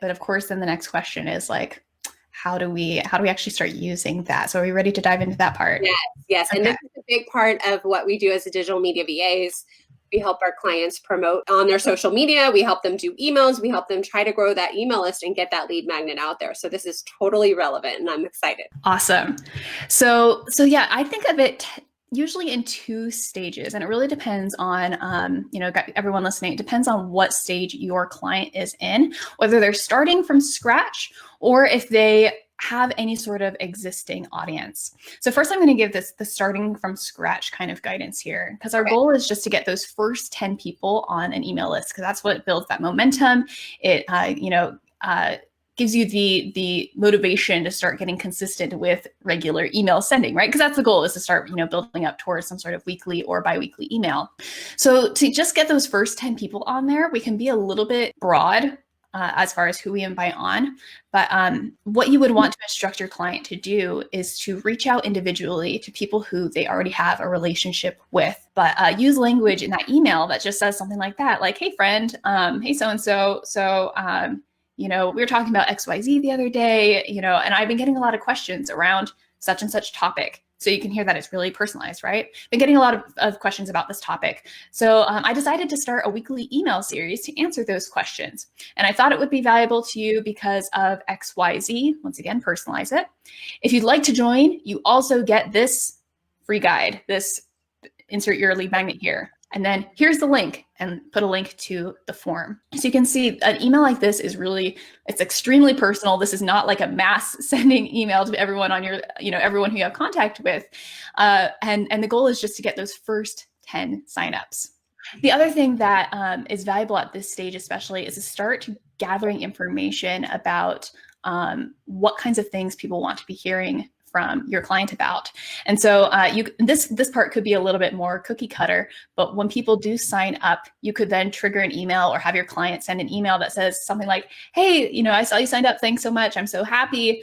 But of course, then the next question is like, how do we actually start using that? So are we ready to dive into that part? Yes, yes. And Okay. this is a big part of what we do as a digital media VAs. We help our clients promote on their social media. We help them do emails. We help them try to grow that email list and get that lead magnet out there. So this is totally relevant and I'm excited. Awesome. So yeah, I think of it usually in two stages, and it really depends on, everyone listening, it depends on what stage your client is in, whether they're starting from scratch or if they have any sort of existing audience. So first I'm going to give this the starting from scratch kind of guidance here, because our Okay. goal is just to get those first 10 people on an email list, because that's what builds that momentum. It, gives you the motivation to start getting consistent with regular email sending, right? Because that's the goal, is to start, building up towards some sort of weekly or biweekly email. So to just get those first 10 people on there, we can be a little bit broad as far as who we invite on. But what you would want to instruct your client to do is to reach out individually to people who they already have a relationship with, but use language in that email that just says something like that, like, hey friend, hey so-and-so, we were talking about XYZ the other day, and I've been getting a lot of questions around such and such topic. So you can hear that it's really personalized, right? Been getting a lot of questions about this topic. So I decided to start a weekly email series to answer those questions. And I thought it would be valuable to you because of XYZ. Once again, personalize it. If you'd like to join, you also get this free guide, this insert your lead magnet here. And then here's the link, and put a link to the form. So you can see an email like this is really, it's extremely personal. This is not like a mass sending email to everyone on your, everyone who you have contact with. And the goal is just to get those first 10 signups. The other thing that is valuable at this stage, especially, is to start gathering information about what kinds of things people want to be hearing from your client about. And so this part could be a little bit more cookie cutter, but when people do sign up, you could then trigger an email or have your client send an email that says something like, hey, I saw you signed up. Thanks so much. I'm so happy.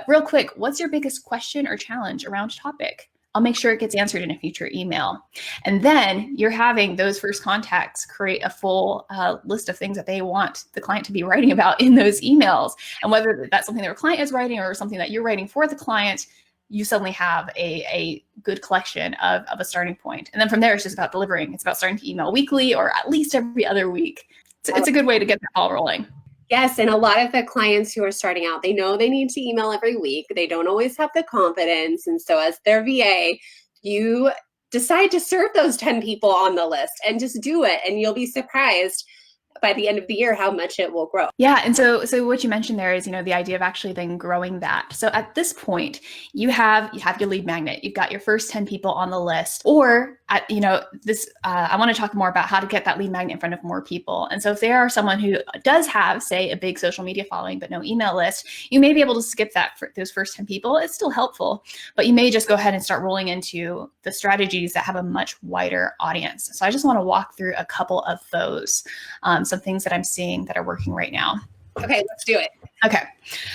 Real quick, what's your biggest question or challenge around topic? I'll make sure it gets answered in a future email. And then you're having those first contacts create a full list of things that they want the client to be writing about in those emails. And whether that's something their client is writing or something that you're writing for the client, you suddenly have a good collection of a starting point. And then from there, it's just about delivering. It's about starting to email weekly or at least every other week. It's a good way to get the ball rolling. Yes, and a lot of the clients who are starting out, they know they need to email every week. They don't always have the confidence. And so as their VA, you decide to serve those 10 people on the list and just do it. And you'll be surprised by the end of the year how much it will grow. Yeah, and so what you mentioned there is, the idea of actually then growing that. So at this point, you have your lead magnet, you've got your first 10 people on the list, or I want to talk more about how to get that lead magnet in front of more people. And so if there are someone who does have, say, a big social media following but no email list, you may be able to skip that for those first 10 people. It's still helpful, but you may just go ahead and start rolling into the strategies that have a much wider audience. So I just want to walk through a couple of those, some things that I'm seeing that are working right now. Okay, let's do it. Okay.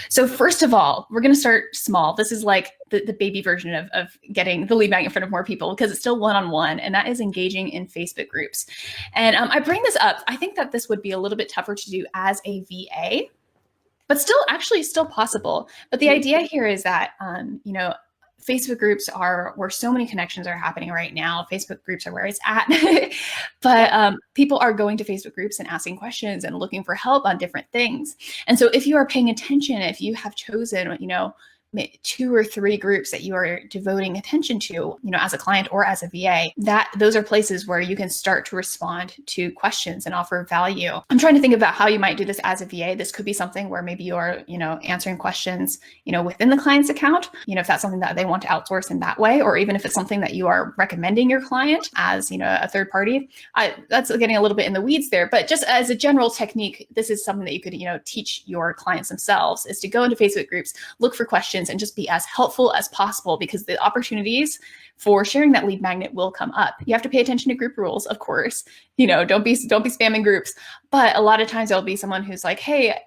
So first of all, we're going to start small. This is like the baby version of getting the lead magnet in front of more people, because it's still one-on-one, and that is engaging in Facebook groups. And I bring this up. I think that this would be a little bit tougher to do as a VA, but still possible. But the idea here is that, Facebook groups are where so many connections are happening right now. Facebook groups are where it's at. But people are going to Facebook groups and asking questions and looking for help on different things. And so if you are paying attention, if you have chosen, 2 or 3 groups that you are devoting attention to, as a client or as a VA, those are places where you can start to respond to questions and offer value. I'm trying to think about how you might do this as a VA. This could be something where maybe you're, answering questions, within the client's account, if that's something that they want to outsource in that way, or even if it's something that you are recommending your client as, a third party. That's getting a little bit in the weeds there, but just as a general technique, this is something that you could, teach your clients themselves, is to go into Facebook groups, look for questions, and just be as helpful as possible, because the opportunities for sharing that lead magnet will come up. You have to pay attention to group rules, of course. Don't be spamming groups. But a lot of times there'll be someone who's like, hey,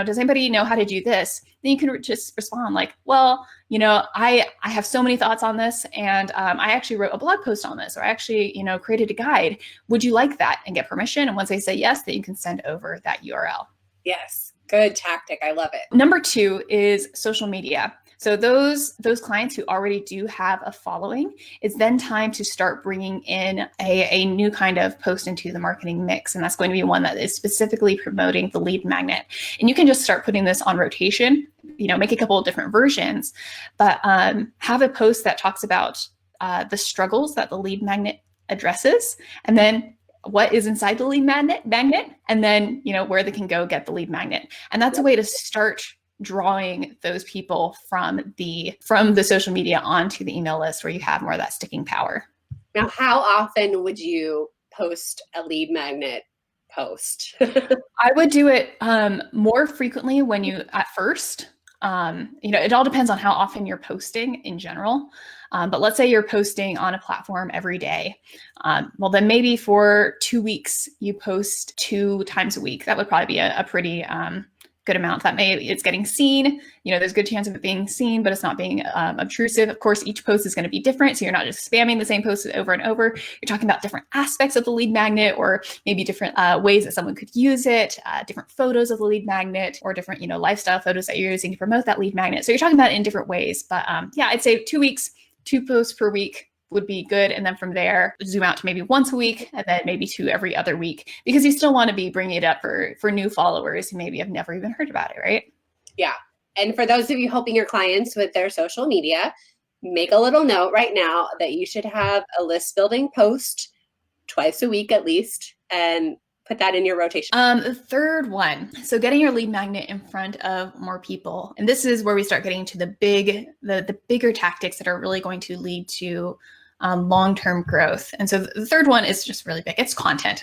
does anybody know how to do this? Then you can just respond like, well, I have so many thoughts on this, and I actually wrote a blog post on this, or I actually, created a guide. Would you like that? And get permission. And once they say yes, then you can send over that URL. Yes. Good tactic. I love it. Number 2 is social media. So those clients who already do have a following, it's then time to start bringing in a new kind of post into the marketing mix. And that's going to be one that is specifically promoting the lead magnet. And you can just start putting this on rotation, make a couple of different versions, but have a post that talks about the struggles that the lead magnet addresses, and then what is inside the lead magnet, and then, where they can go get the lead magnet. And that's a way to start drawing those people from the social media onto the email list, where you have more of that sticking power. Now, how often would you post a lead magnet post? I would do it more frequently when you at first. It all depends on how often you're posting in general. But let's say you're posting on a platform every day. Well, then maybe for 2 weeks, you post 2 times a week. That would probably be a pretty good amount. It's getting seen. There's a good chance of it being seen, but it's not being obtrusive. Of course, each post is going to be different. So you're not just spamming the same post over and over. You're talking about different aspects of the lead magnet, or maybe different ways that someone could use it, different photos of the lead magnet, or different, lifestyle photos that you're using to promote that lead magnet. So you're talking about it in different ways. But I'd say 2 weeks, 2 posts per week would be good. And then from there, zoom out to maybe once a week, and then maybe 2 every other week, because you still want to be bringing it up for new followers who maybe have never even heard about it, right? Yeah. And for those of you helping your clients with their social media, make a little note right now that you should have a list building post twice a week at least, and put that in your rotation. The third one, so getting your lead magnet in front of more people. And this is where we start getting to the bigger tactics that are really going to lead to long-term growth. And so the third one is just really big. It's content.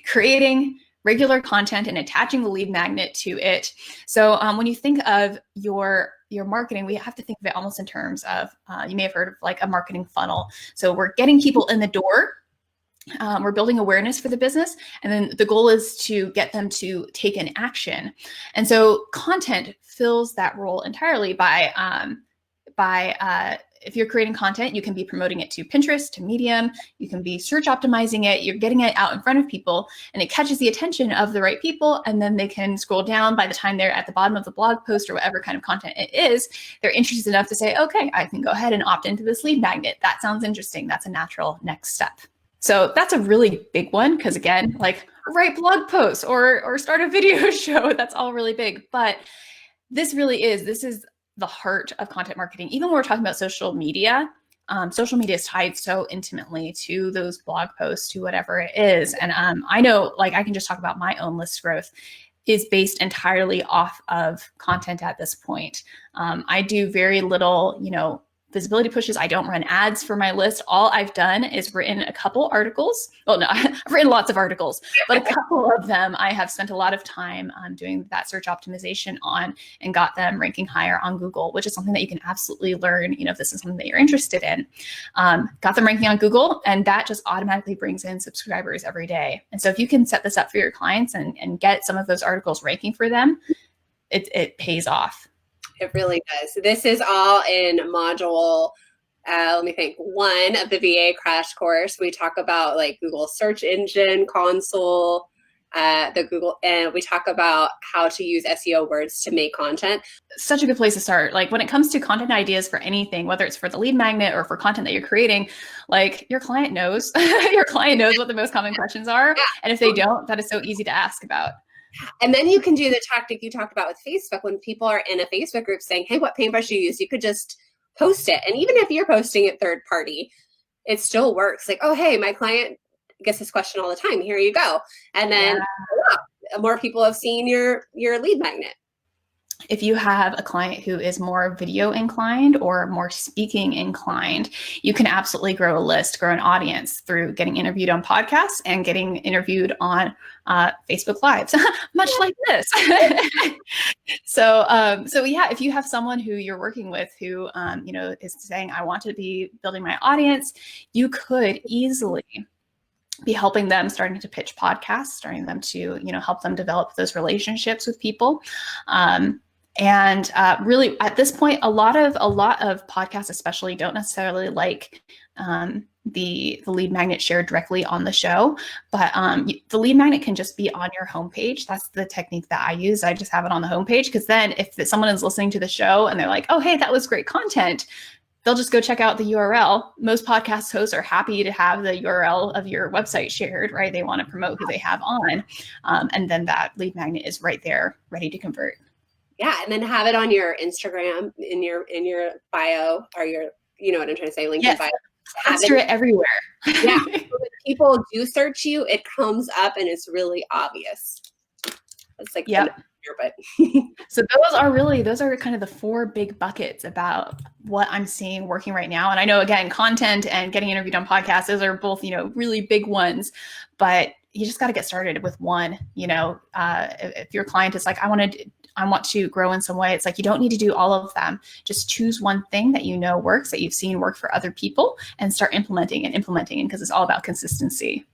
Creating regular content and attaching the lead magnet to it. So when you think of your marketing, we have to think of it almost in terms of, you may have heard of like a marketing funnel. So we're getting people in the door. We're building awareness for the business, and then the goal is to get them to take an action. And so content fills that role entirely by if you're creating content, you can be promoting it to Pinterest, to Medium, you can be search optimizing it, you're getting it out in front of people, and it catches the attention of the right people, and then they can scroll down. By the time they're at the bottom of the blog post or whatever kind of content it is, they're interested enough to say, okay, I can go ahead and opt into this lead magnet. That sounds interesting. That's a natural next step. So that's a really big one, because again, like write blog posts or start a video show, that's all really big. But this is the heart of content marketing. Even when we're talking about social media is tied so intimately to those blog posts, to whatever it is. And I know, like, I can just talk about my own list growth is based entirely off of content at this point. I do very little, visibility pushes. I don't run ads for my list. All I've done is written a couple articles. Well, no, I've written lots of articles, but a couple of them I have spent a lot of time doing that search optimization on, and got them ranking higher on Google, which is something that you can absolutely learn, if this is something that you're interested in. Got them ranking on Google, and that just automatically brings in subscribers every day. And so if you can set this up for your clients and get some of those articles ranking for them, it pays off. It really does. This is all in module, let me think, 1 of the VA crash course. We talk about like Google search engine console, and we talk about how to use SEO words to make content. Such a good place to start. Like when it comes to content ideas for anything, whether it's for the lead magnet or for content that you're creating, like your client knows, your client knows what the most common questions are. And if they don't, that is so easy to ask about. And then you can do the tactic you talked about with Facebook. When people are in a Facebook group saying, hey, what paintbrush do you use? You could just post it. And even if you're posting it third party, it still works. Like, oh, hey, my client gets this question all the time. Here you go. And then more people have seen your lead magnet. If you have a client who is more video inclined or more speaking inclined, you can absolutely grow a list, grow an audience through getting interviewed on podcasts and getting interviewed on Facebook Lives, much like this. So yeah, if you have someone who you're working with who, is saying, I want to be building my audience, you could easily be helping them, starting to pitch podcasts, starting them to, help them develop those relationships with people. And really at this point, a lot of podcasts especially don't necessarily like the lead magnet shared directly on the show, but the lead magnet can just be on your homepage. That's the technique that I use. I just have it on the homepage, because then if someone is listening to the show and they're like, oh, hey, that was great content, they'll just go check out the URL. Most podcast hosts are happy to have the URL of your website shared, right? They want to promote who they have on. And then that lead magnet is right there ready to convert. Yeah. And then have it on your Instagram, in your bio, or your, you know what I'm trying to say, LinkedIn bio. Plaster it everywhere. Yeah. So when people do search you, it comes up and it's really obvious. It's like, yep. But so those are kind of the 4 big buckets about what I'm seeing working right now. And I know, again, content and getting interviewed on podcasts, those are both, really big ones, but you just got to get started with one. If your client is like, I want to grow in some way, it's like, you don't need to do all of them. Just choose one thing that works, that you've seen work for other people, and start implementing, because it's all about consistency.